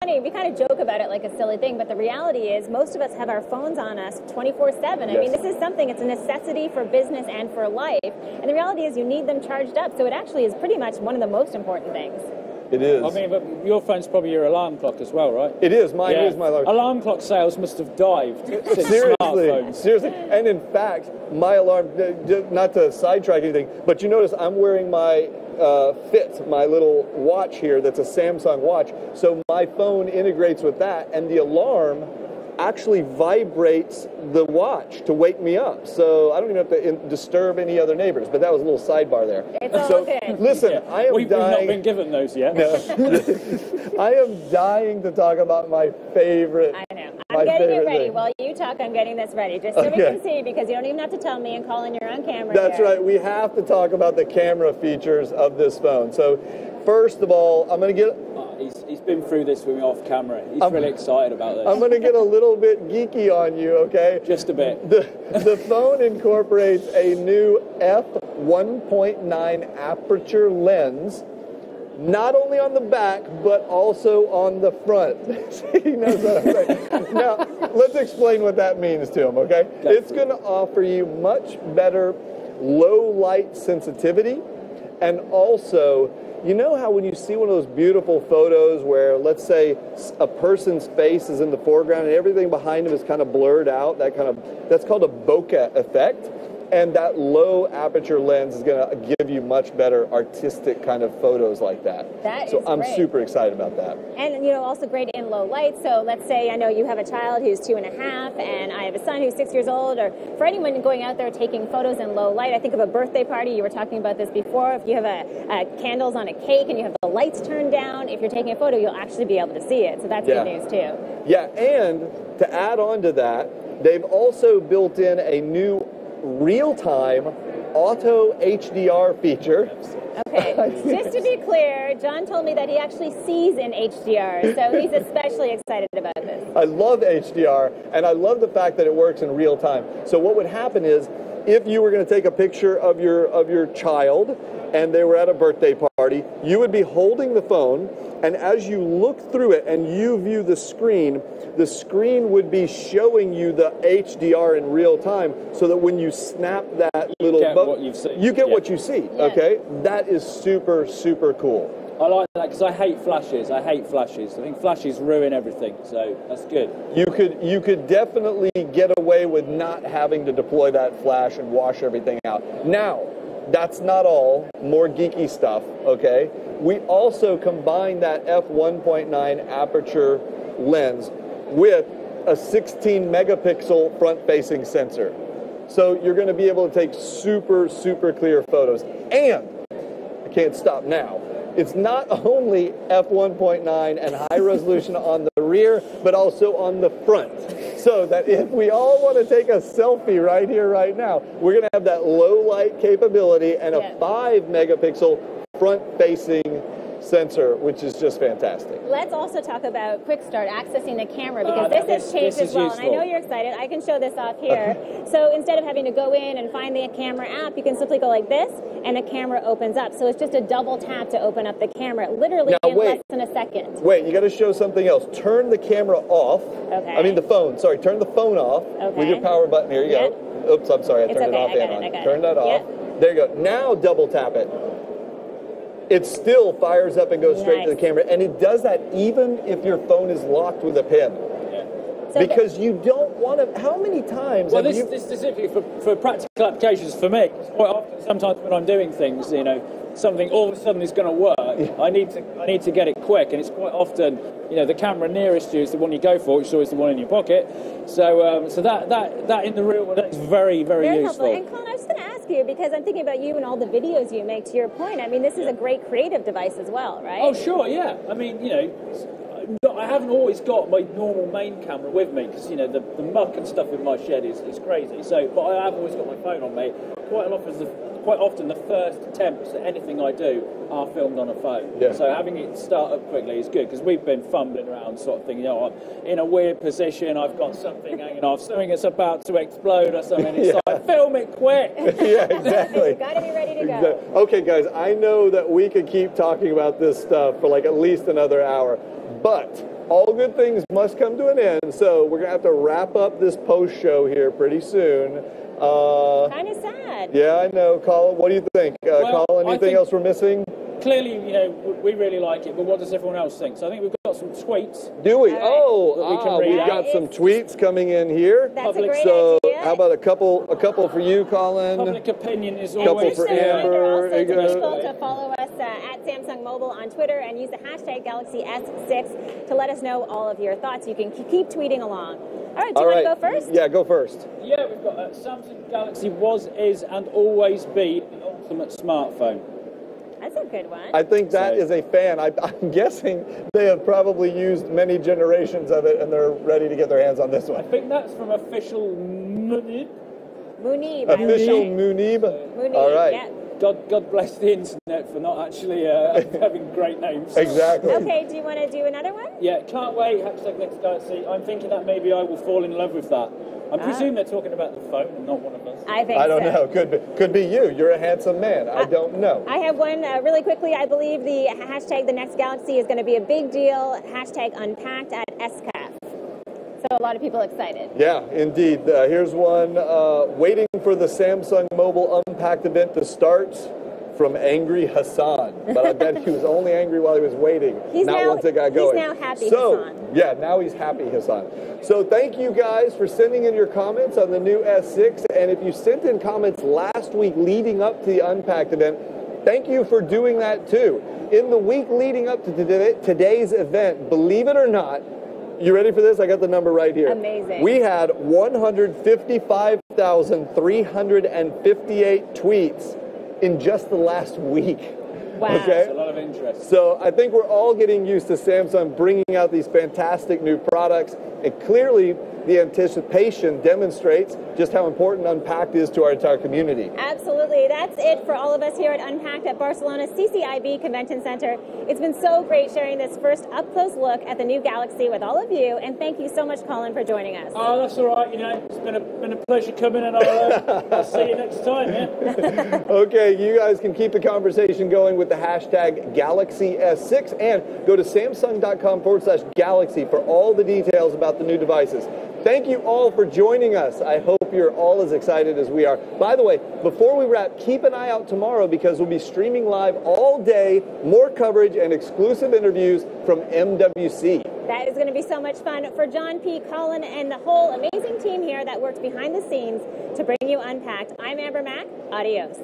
funny. We kind of joke about it like a silly thing, but the reality is most of us have our phones on us 24/7. I mean, this is something, it's a necessity for business and for life. And the reality is you need them charged up. So it actually is pretty much one of the most important things. It is. I mean, but your phone's probably your alarm clock as well, right? It is. Mine is my alarm. Alarm clock sales must have dived since Seriously. smartphones. Seriously. And in fact, my alarm, not to sidetrack anything, but you notice I'm wearing my Fit, my little watch here that's a Samsung watch. So my phone integrates with that, and the alarm actually vibrates the watch to wake me up. So I don't even have to disturb any other neighbors, but that was a little sidebar there. It's all so good. Listen, I am We've dying. not been given those yet. No. I am dying to talk about my favorite. I know. I'm getting it ready. While you talk, I'm getting this ready. Just so we can see, because you don't even have to tell me and call in your own camera. That's right. We have to talk about the camera features of this phone. So first of all, I'm going to get... He's been through this with me off camera. He's really excited about this. I'm going to get a little bit geeky on you, okay? Just a bit. The phone incorporates a new f1.9 aperture lens, not only on the back, but also on the front. He knows what I'm saying. Now, let's explain what that means to him, okay? Definitely. It's going to offer you much better low light sensitivity, and also, you know how when you see one of those beautiful photos where, let's say, a person's face is in the foreground and everything behind them is kind of blurred out, that's called a bokeh effect. And that low aperture lens is going to give you much better artistic kind of photos like that. So I'm super excited about that. And, you know, also great in low light. So let's say I know you have a child who's 2.5 and I have a son who's 6 years old, or for anyone going out there taking photos in low light. I think of a birthday party. You were talking about this before. If you have candles on a cake and you have the lights turned down, if you're taking a photo, you'll actually be able to see it. So that's good news too. Yeah, and to add on to that, they've also built in a new real-time auto HDR feature. Okay, just to be clear, John told me that he actually sees in HDR, so he's especially excited about this. I love HDR, and I love the fact that it works in real time. So what would happen is, if you were going to take a picture of your child and they were at a birthday party, you would be holding the phone, and as you look through it and you view the screen would be showing you the HDR in real time, so that when you snap that little you get what you see. Okay, that is super, super cool. I like that because I hate flashes. I think flashes ruin everything, so that's good. You could definitely get away with not having to deploy that flash and wash everything out. Now, that's not all. More geeky stuff, okay? We also combine that f1.9 aperture lens with a 16 megapixel front-facing sensor. So you're going to be able to take super, super clear photos. And, I can't stop now, it's not only f1.9 and high resolution on the rear, but also on the front. So that if we all want to take a selfie right here, right now, we're going to have that low light capability and a 5 megapixel front-facing sensor, which is just fantastic. Let's also talk about Quick Start, accessing the camera, because this has changed as well. And I know you're excited. I can show this off here. So instead of having to go in and find the camera app, you can simply go like this, and the camera opens up. So it's just a double tap to open up the camera, literally in less than a second. Wait, you got to show something else. Turn the camera off. Okay. I mean the phone. Sorry, turn the phone off with your power button. Here you go. Oops, I'm sorry. I turned it off and on. Turn that off. There you go. Now double tap it. It still fires up and goes straight to the camera, and it does that even if your phone is locked with a pin. So because you don't want to. How many times? Well, this specifically for practical applications for me. Quite often, sometimes when I'm doing things, you know, something all of a sudden is going to work. I need to get it quick, and it's quite often, you know, the camera nearest you is the one you go for, which is always the one in your pocket. So that in the real world is very, very useful. And Colin, I was going to ask you, because I'm thinking about you and all the videos you make. To your point, I mean, this is a great creative device as well, right? Oh, sure, yeah. I mean, you know, I haven't always got my normal main camera with me because, you know, the muck and stuff in my shed is crazy. So, but I have always got my phone on me. Quite often the first attempts at anything I do are filmed on a phone. Yeah. So having it start up quickly is good, because we've been fumbling around sort of thing, you know, I'm in a weird position, I've got something hanging off, something that's about to explode or something, it's like, film it quick! Yeah, exactly. You've got to be ready to go. Okay, guys, I know that we could keep talking about this stuff for like at least another hour, but all good things must come to an end, so we're going to have to wrap up this post show here pretty soon. Kind of sad. Yeah, I know. Colin, what do you think? Colin, anything else we're missing? Clearly, we really like it, but what does everyone else think? So I think we've got some tweets. Do we? Right. We've got some tweets coming in here. That's a great idea. How about a couple for you, Colin? Public opinion is couple always for Reminder Amber. also to people to follow us at Samsung Mobile on Twitter and use the hashtag Galaxy.S6 to let us know all of your thoughts. You can keep tweeting along. All right, do you want to go first? Yeah, go first. Yeah, we've got Samsung Galaxy was, is, and always be the ultimate smartphone. That's a good one. I think that is a fan. I'm guessing they have probably used many generations of it, and they're ready to get their hands on this one. I think that's from official Munib. Munib. Official Munib. Munib. All right. Yeah. God bless the internet for not actually having great names. Exactly. Okay, do you want to do another one? Yeah, can't wait. Hashtag next Galaxy. I'm thinking that maybe I will fall in love with that. I presume they're talking about the phone and not one of us. I think I don't know. Could be you. You're a handsome man. I don't know. I have one really quickly. I believe the hashtag the next Galaxy is going to be a big deal. Hashtag unpacked at SCAF. So a lot of people excited. Yeah, indeed. Here's one. Waiting for the Samsung Mobile Unpacked event to start from Angry Hassan. But I bet he was only angry while he was waiting, once it got going. He's now happy Hassan. Yeah, now he's happy Hassan. So thank you guys for sending in your comments on the new S6. And if you sent in comments last week leading up to the Unpacked event, thank you for doing that too. In the week leading up to today's event, believe it or not, you ready for this? I got the number right here. Amazing. We had 155,358 tweets in just the last week. Wow. Okay? That's a lot of interest. So I think we're all getting used to Samsung bringing out these fantastic new products, and clearly the anticipation demonstrates just how important Unpacked is to our entire community. Absolutely. That's it for all of us here at Unpacked at Barcelona's CCIB Convention Center. It's been so great sharing this first up-close look at the new Galaxy with all of you, and thank you so much, Colin, for joining us. Oh, that's all right. It's been a pleasure coming, and I'll see you next time, yeah? Okay, you guys can keep the conversation going with the hashtag Galaxy.S6 and go to Samsung.com/Galaxy for all the details about the new devices. Thank you all for joining us. I hope you're all as excited as we are. By the way, before we wrap, keep an eye out tomorrow because we'll be streaming live all day, more coverage and exclusive interviews from MWC. That is going to be so much fun. For John P., Colin, and the whole amazing team here that works behind the scenes to bring you Unpacked, I'm Amber Mack. Adios.